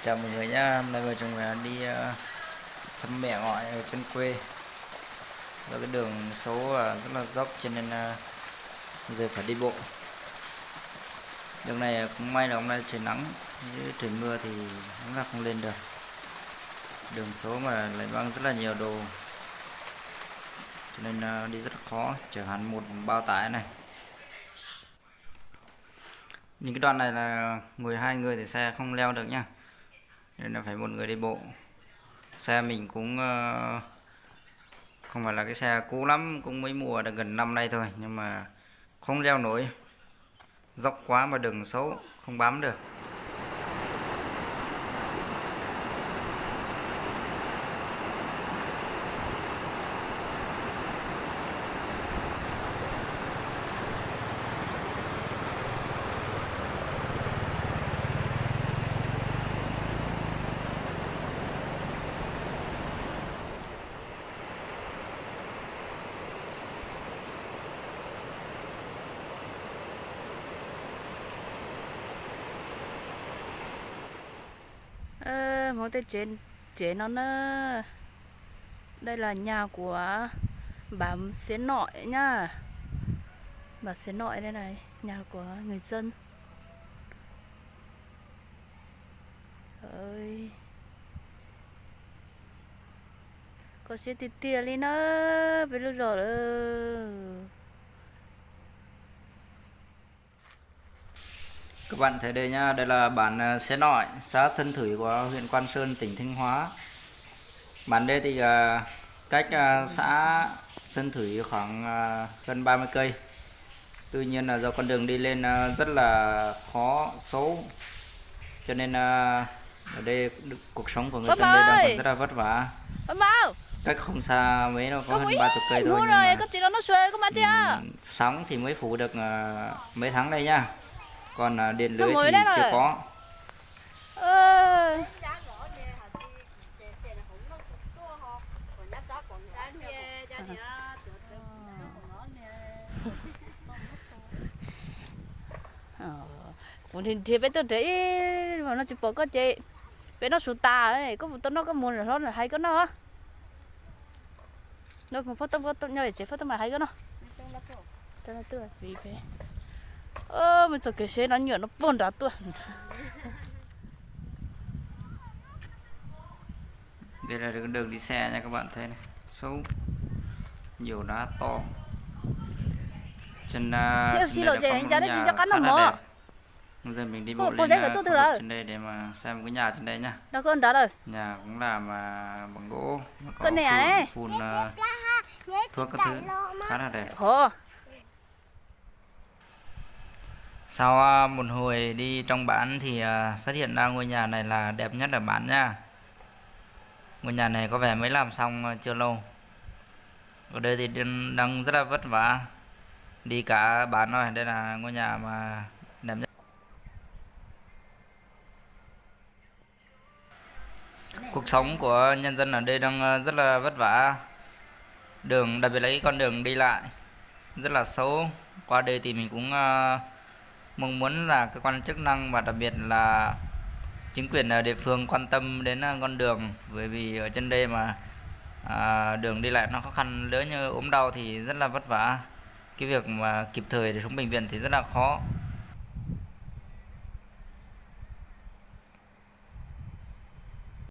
Chào mọi người nhá, hôm nay vợ chồng mình đi thăm mẹ ngoại ở trên quê. Và cái đường số rất là dốc cho nên giờ phải đi bộ. Đường này cũng may là hôm nay trời nắng, chứ trời mưa thì cũng là không lên được. Đường số mà lại văng rất là nhiều đồ, cho nên đi rất là khó, chở hẳn một bao tải này. Những cái đoạn này là ngồi 2 người thì xe không leo được nhá, nên là phải một người đi bộ. Xe mình cũng không phải là cái xe cũ lắm, cũng mới mua được gần năm nay thôi, nhưng mà không leo nổi, dốc quá mà đường xấu không bám được. Một cái chế nó đây là nhà của bà xế nội nhá, bà xế nội đây này, nhà của người dân ơi. Có xe tì tìa lên nó bây giờ Các bạn thấy đây nhá, đây là bản Xé Nội, xã Sơn Thủy của huyện Quan Sơn, tỉnh Thanh Hóa. Bản đây thì cách xã Sơn Thủy khoảng gần 30 cây. Tuy nhiên là do con đường đi lên rất là khó, xấu, cho nên ở đây cuộc sống của người dân đây đang còn rất là vất vả. Cách không xa mấy, nó có hơn 30 cây thôi, nhưng mà sóng thì mới phủ được mấy tháng đây nha. Còn điện lưới thì chưa có. thì bây giờ đấy mà nó chỉ bỏ có chị bây nó sụt tà ấy, có một tao nó có muốn rồi nó hay có nó một phát tông nhau chỉ phát tông mà hay có nó tao tôi vì thế mình cho cái xe nó nhựa nó bồn ra tôi. Đây là đường đi xe nha các bạn thấy này, xấu, nhiều đá to. Trên đây là có một nhà khá là đẹp. Bây giờ mình đi bộ lên trên đây để mà xem cái nhà trên đây nhá. Đâu con đó rồi. Nhà cũng làm bằng gỗ, Con này phun thuốc các thứ, khá là đẹp. Sau một hồi đi trong bản thì phát hiện ra ngôi nhà này là đẹp nhất ở bản nha. Ngôi nhà này có vẻ mới làm xong chưa lâu. Ở đây thì đang rất là vất vả, đi cả bản rồi. Đây là ngôi nhà mà đẹp nhất. Cuộc sống của nhân dân ở đây đang rất là vất vả. Đường, đặc biệt là cái con đường đi lại rất là xấu. Qua đây thì mình cũng mong muốn là cơ quan chức năng và đặc biệt là chính quyền địa phương quan tâm đến con đường, bởi vì ở trên đây mà đường đi lại nó khó khăn, nếu như ốm đau thì rất là vất vả. Cái việc mà kịp thời để xuống bệnh viện thì rất là khó.